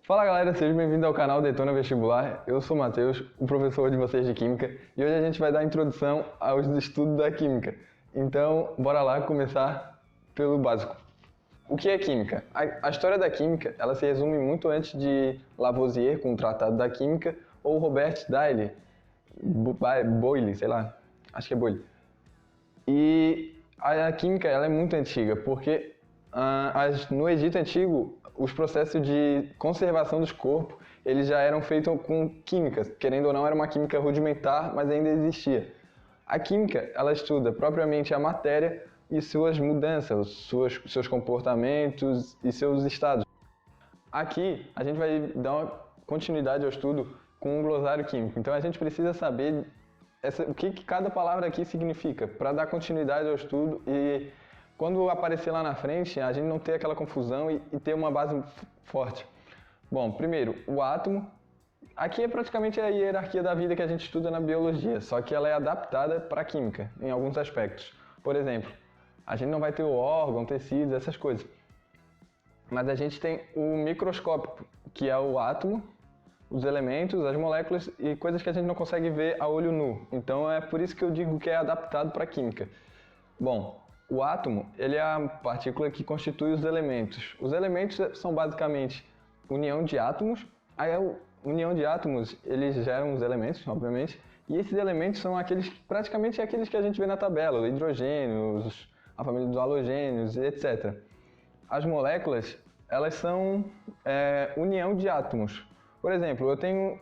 Fala galera, sejam bem-vindos ao canal Detona Vestibular. Eu sou o Matheus, o professor de vocês de Química, e hoje a gente vai dar a introdução aos estudos da Química. Então, bora lá começar pelo básico. O que é Química? A história da Química, ela se resume muito antes de Lavoisier com o Tratado da Química ou Robert Boyle, sei lá, acho que é Boyle. E a Química, ela é muito antiga, porque no Egito Antigo, os processos de conservação dos corpos, eles já eram feitos com químicas. Querendo ou não, era uma química rudimentar, mas ainda existia. A química, ela estuda propriamente a matéria e suas mudanças, seus comportamentos e seus estados. Aqui, a gente vai dar uma continuidade ao estudo com um glossário químico. Então, a gente precisa saber o que cada palavra aqui significa, para dar continuidade ao estudo e quando aparecer lá na frente, a gente não ter aquela confusão e ter uma base forte. Bom, primeiro, o átomo. Aqui é praticamente a hierarquia da vida que a gente estuda na biologia, só que ela é adaptada para a química, em alguns aspectos. Por exemplo, a gente não vai ter o órgão, tecidos, essas coisas. Mas a gente tem o microscópio, que é o átomo, os elementos, as moléculas e coisas que a gente não consegue ver a olho nu. Então é por isso que eu digo que é adaptado para a química. Bom, o átomo, ele é a partícula que constitui os elementos. Os elementos são basicamente união de átomos. Aí a união de átomos, eles geram os elementos, obviamente. E esses elementos são praticamente aqueles que a gente vê na tabela, os hidrogênios, a família dos halogênios, etc. As moléculas, elas são união de átomos. Por exemplo, eu tenho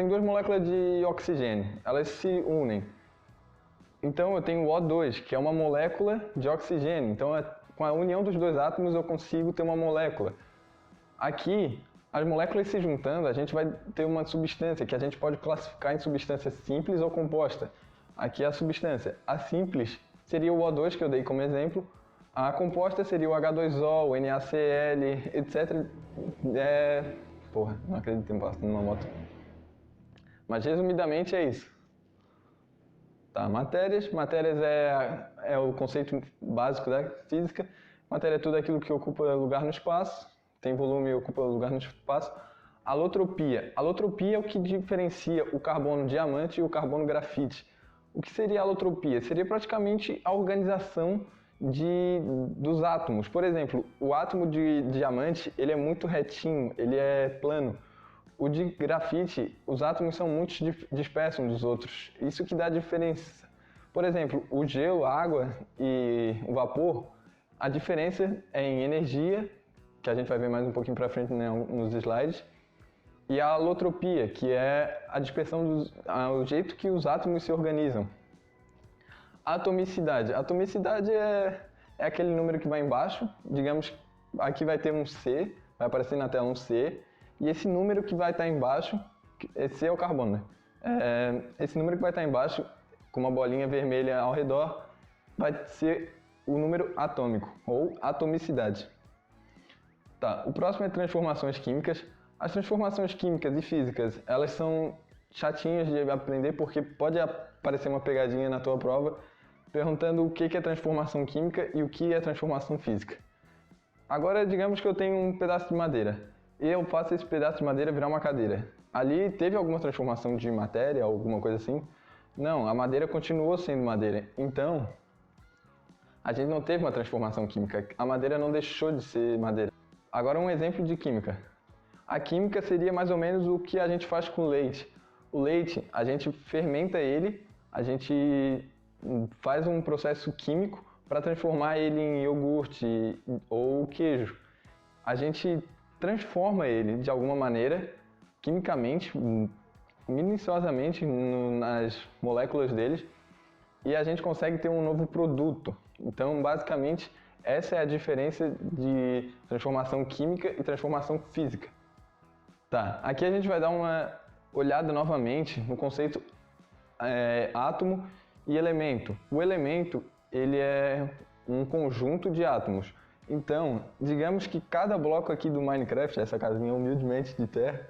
duas moléculas de oxigênio, elas se unem. Então eu tenho o O2, que é uma molécula de oxigênio. Então com a união dos dois átomos eu consigo ter uma molécula. Aqui, as moléculas se juntando, a gente vai ter uma substância que a gente pode classificar em substância simples ou composta. Aqui é a substância. A simples seria o O2 que eu dei como exemplo. A composta seria o H2O, o NaCl, etc. Não acredito em passar numa moto. Mas resumidamente é isso. Tá, matérias é o conceito básico da física. Matéria é tudo aquilo que ocupa lugar no espaço, tem volume e ocupa lugar no espaço. Alotropia é o que diferencia o carbono diamante e o carbono grafite. O que seria alotropia? Seria praticamente a organização dos átomos. Por exemplo, o átomo de diamante, ele é muito retinho, ele é plano. O de grafite, os átomos são muito dispersos uns dos outros. Isso que dá diferença. Por exemplo, o gelo, a água e o vapor, a diferença é em energia, que a gente vai ver mais um pouquinho para frente, né, nos slides, e a alotropia, que é a dispersão, o jeito que os átomos se organizam. Atomicidade. Atomicidade é aquele número que vai embaixo. Digamos, aqui vai ter um C, vai aparecer na tela um C, e esse número que vai estar embaixo, esse é o carbono, né? Esse número que vai estar embaixo, com uma bolinha vermelha ao redor, vai ser o número atômico, ou atomicidade. Tá, o próximo é transformações químicas. As transformações químicas e físicas, elas são chatinhas de aprender, porque pode aparecer uma pegadinha na tua prova, perguntando o que é transformação química e o que é transformação física. Agora, digamos que eu tenho um pedaço de madeira. E eu faço esse pedaço de madeira virar uma cadeira. Ali teve alguma transformação de matéria, alguma coisa assim? Não, a madeira continuou sendo madeira. Então, a gente não teve uma transformação química. A madeira não deixou de ser madeira. Agora um exemplo de química. A química seria mais ou menos o que a gente faz com o leite. O leite, a gente fermenta ele, a gente faz um processo químico para transformar ele em iogurte ou queijo. A gente transforma ele de alguma maneira, quimicamente, minuciosamente nas moléculas deles, e a gente consegue ter um novo produto. Então, basicamente, essa é a diferença de transformação química e transformação física. Tá, aqui a gente vai dar uma olhada novamente no conceito átomo e elemento. O elemento, ele é um conjunto de átomos. Então, digamos que cada bloco aqui do Minecraft, essa casinha humildemente de terra,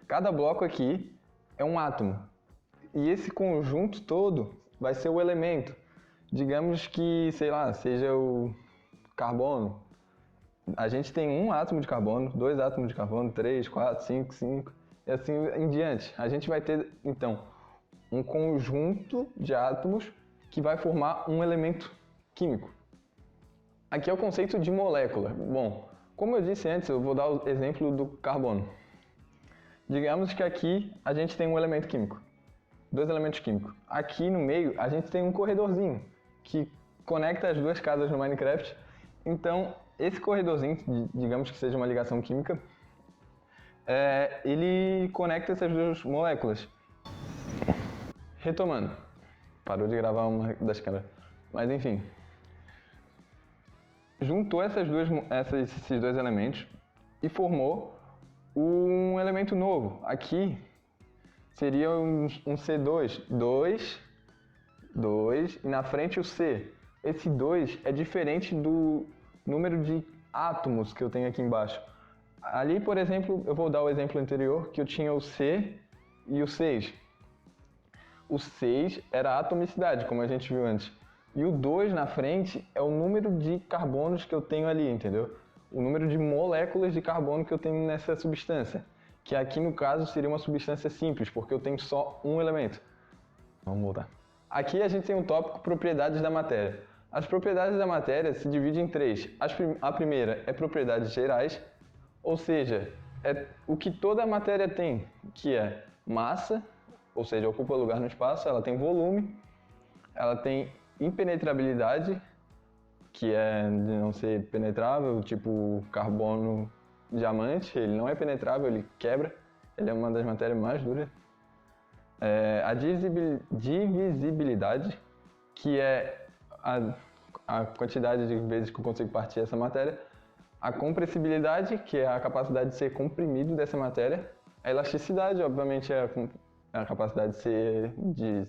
cada bloco aqui é um átomo. E esse conjunto todo vai ser o elemento. Digamos que, sei lá, seja o carbono. A gente tem um átomo de carbono, 2 átomos de carbono, 3, 4, 5, 5 e assim em diante. A gente vai ter, então, um conjunto de átomos que vai formar um elemento químico. Aqui é o conceito de molécula. Bom, como eu disse antes, eu vou dar o exemplo do carbono. Digamos que aqui a gente tem um elemento químico, 2 elementos químicos. Aqui no meio a gente tem um corredorzinho que conecta as 2 casas no Minecraft. Então, esse corredorzinho, digamos que seja uma ligação química, ele conecta essas 2 moléculas. Retomando, parou de gravar uma das câmeras, mas enfim. Juntou esses 2 elementos e formou um elemento novo. Aqui seria um C2, 2, e na frente o C. Esse 2 é diferente do número de átomos que eu tenho aqui embaixo. Ali, por exemplo, eu vou dar o exemplo anterior, que eu tinha o C e o 6. O 6 era a atomicidade, como a gente viu antes. E o 2 na frente é o número de carbonos que eu tenho ali, entendeu? O número de moléculas de carbono que eu tenho nessa substância. Que aqui no caso seria uma substância simples, porque eu tenho só um elemento. Vamos voltar. Aqui a gente tem um tópico propriedades da matéria. As propriedades da matéria se dividem em 3. A primeira é propriedades gerais, ou seja, é o que toda a matéria tem, que é massa, ou seja, ocupa lugar no espaço, ela tem volume, ela tem impenetrabilidade, que é de não ser penetrável, tipo carbono, diamante, ele não é penetrável, ele quebra, ele é uma das matérias mais duras. A divisibilidade, que é a quantidade de vezes que eu consigo partir essa matéria. A compressibilidade, que é a capacidade de ser comprimido dessa matéria. A elasticidade, obviamente, é a capacidade de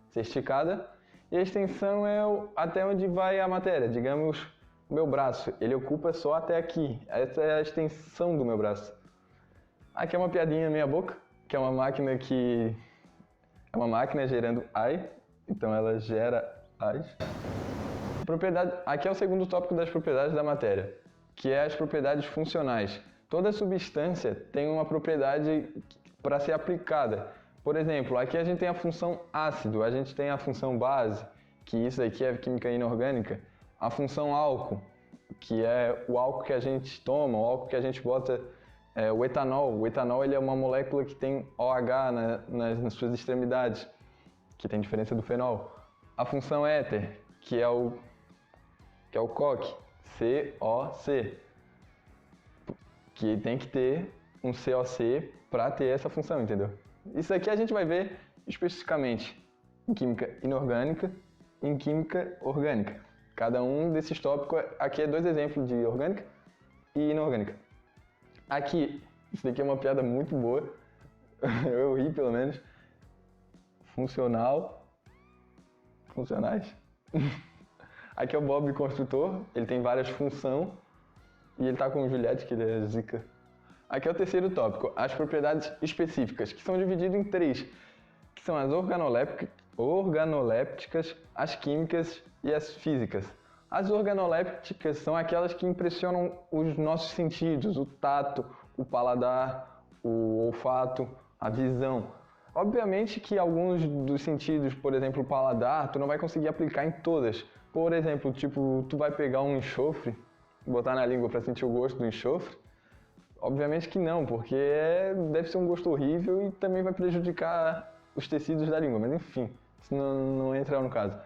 ser esticada. E a extensão é até onde vai a matéria. Digamos, o meu braço, ele ocupa só até aqui. Essa é a extensão do meu braço. Aqui é uma piadinha na minha boca, que é uma máquina que... É uma máquina gerando AI, então ela gera AIs. Aqui é o segundo tópico das propriedades da matéria, que é as propriedades funcionais. Toda substância tem uma propriedade para ser aplicada. Por exemplo, aqui a gente tem a função ácido, a gente tem a função base, que isso aqui é química inorgânica, a função álcool, que é o álcool que a gente toma, o álcool que a gente bota, o etanol. O etanol ele é uma molécula que tem OH nas suas extremidades, que tem diferença do fenol. A função éter, que é o COC, COC, que tem que ter um COC para ter essa função, entendeu? Isso aqui a gente vai ver especificamente em química inorgânica e em química orgânica. Cada um desses tópicos, aqui é 2 exemplos de orgânica e inorgânica. Aqui, isso daqui é uma piada muito boa, eu ri pelo menos. Funcionais. Aqui é o Bob construtor, ele tem várias funções e ele tá com o Juliette, que ele é zica. Aqui é o terceiro tópico, as propriedades específicas, que são divididas em 3, que são as organolépticas, as químicas e as físicas. As organolépticas são aquelas que impressionam os nossos sentidos, o tato, o paladar, o olfato, a visão. Obviamente que alguns dos sentidos, por exemplo, o paladar, tu não vai conseguir aplicar em todas. Por exemplo, tipo, tu vai pegar um enxofre, botar na língua para sentir o gosto do enxofre? Obviamente que não, porque deve ser um gosto horrível e também vai prejudicar os tecidos da língua, mas enfim, isso não entra no caso.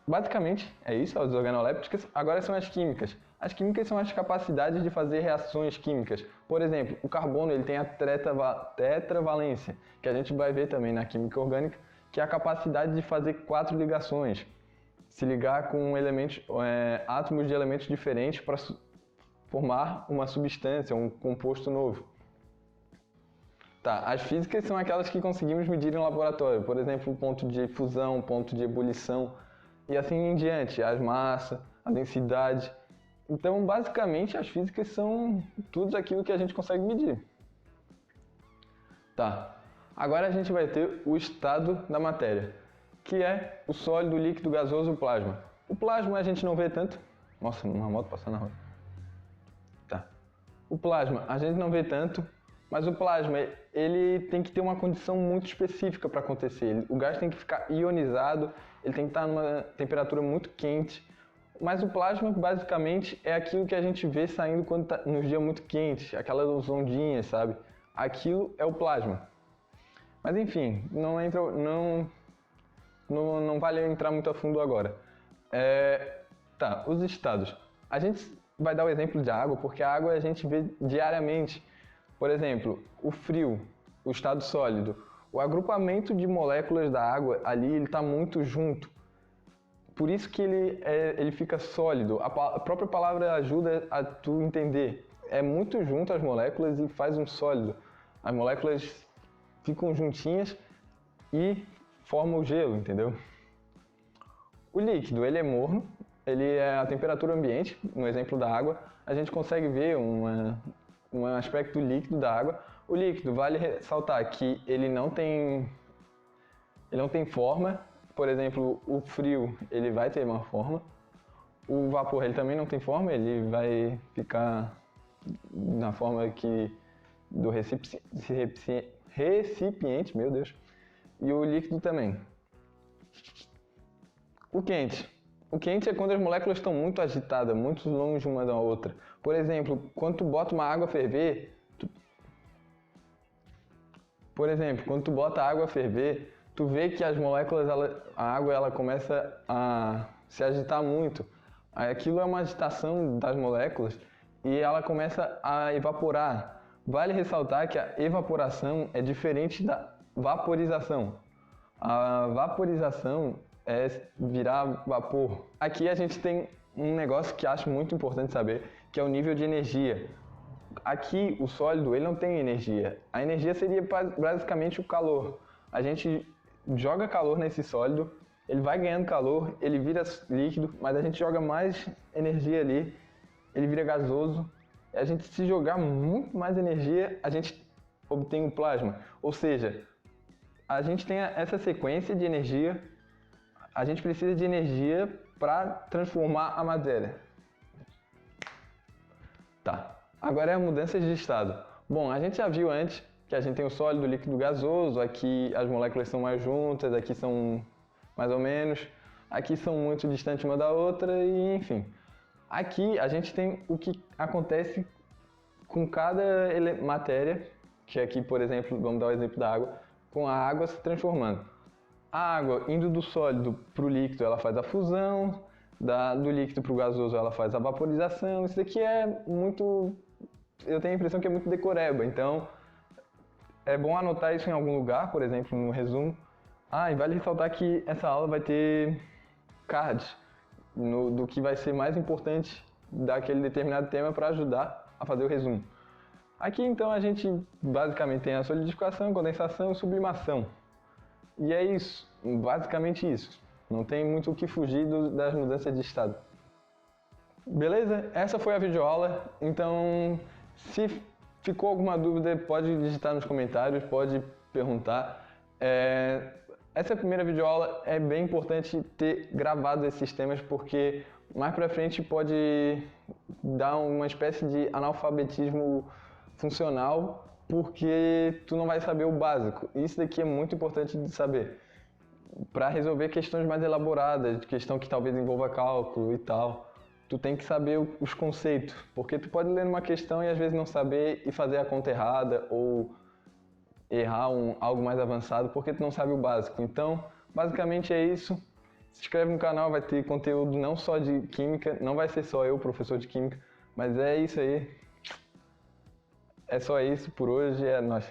Basicamente, é isso, as organolépticas. Agora são as químicas. As químicas são as capacidades de fazer reações químicas. Por exemplo, o carbono ele tem a tetravalência, que a gente vai ver também na química orgânica, que é a capacidade de fazer 4 ligações. Se ligar com átomos de elementos diferentes para formar uma substância, um composto novo. Tá, as físicas são aquelas que conseguimos medir em laboratório. Por exemplo, o ponto de fusão, ponto de ebulição e assim em diante. As massas, a densidade. Então, basicamente, as físicas são tudo aquilo que a gente consegue medir. Tá, agora a gente vai ter o estado da matéria, que é o sólido, líquido, gasoso e o plasma. O plasma a gente não vê tanto. Nossa, uma moto passando na rua. O plasma, a gente não vê tanto, mas o plasma, ele tem que ter uma condição muito específica para acontecer. O gás tem que ficar ionizado, ele tem que estar numa temperatura muito quente. Mas o plasma, basicamente, é aquilo que a gente vê saindo quando tá nos dias muito quentes, aquelas ondinhas, sabe? Aquilo é o plasma. Mas enfim, não vale entrar muito a fundo agora. Tá, os estados. A gente vai dar o exemplo de água, porque a água a gente vê diariamente. Por exemplo, o frio, o estado sólido. O agrupamento de moléculas da água ali, ele está muito junto. Por isso que ele fica sólido. A própria palavra ajuda a tu entender. É muito junto as moléculas e faz um sólido. As moléculas ficam juntinhas e formam o gelo, entendeu? O líquido, ele é morno, ele é a temperatura ambiente, no exemplo da água. A gente consegue ver um aspecto líquido da água. O líquido, vale ressaltar que ele não tem forma. Por exemplo, o frio, ele vai ter uma forma. O vapor, ele também não tem forma, ele vai ficar na forma do recipiente, meu Deus. E o líquido também. O quente. O quente é quando as moléculas estão muito agitadas, muito longe uma da outra. Por exemplo, quando tu bota uma água a ferver, tu vê que as moléculas, a água ela começa a se agitar muito. Aquilo é uma agitação das moléculas e ela começa a evaporar. Vale ressaltar que a evaporação é diferente da vaporização. A vaporização é virar vapor. Aqui a gente tem um negócio que acho muito importante saber, que é o nível de energia. Aqui o sólido ele não tem energia. A energia seria basicamente o calor. A gente joga calor nesse sólido, ele vai ganhando calor, ele vira líquido, mas a gente joga mais energia ali, ele vira gasoso. A gente, se jogar muito mais energia, a gente obtém o plasma. Ou seja, a gente tem essa sequência de energia, a gente precisa de energia para transformar a matéria. Tá, agora é a mudança de estado. Bom, a gente já viu antes que a gente tem o sólido, o líquido, gasoso, aqui as moléculas são mais juntas, aqui são mais ou menos, aqui são muito distantes uma da outra e enfim. Aqui a gente tem o que acontece com cada matéria, que aqui, por exemplo, vamos dar o exemplo da água, com a água se transformando. A água indo do sólido para o líquido, ela faz a fusão, do líquido para o gasoso ela faz a vaporização. Isso daqui é muito... eu tenho a impressão que é muito decoreba, então é bom anotar isso em algum lugar, por exemplo, no resumo. E vale ressaltar que essa aula vai ter cards do que vai ser mais importante daquele determinado tema para ajudar a fazer o resumo. Aqui então a gente basicamente tem a solidificação, condensação e sublimação. E é isso, basicamente isso. Não tem muito o que fugir das mudanças de estado. Beleza? Essa foi a videoaula, então se ficou alguma dúvida pode digitar nos comentários, pode perguntar. Essa primeira videoaula é bem importante ter gravado esses temas porque mais pra frente pode dar uma espécie de analfabetismo funcional porque tu não vai saber o básico. Isso daqui é muito importante de saber para resolver questões mais elaboradas, questão que talvez envolva cálculo e tal. Tu tem que saber os conceitos, porque tu pode ler uma questão e às vezes não saber e fazer a conta errada ou errar algo mais avançado porque tu não sabe o básico. Então, basicamente é isso. Se inscreve no canal, vai ter conteúdo não só de química, não vai ser só eu, professor de química, mas é isso aí. É só isso por hoje, é nóis.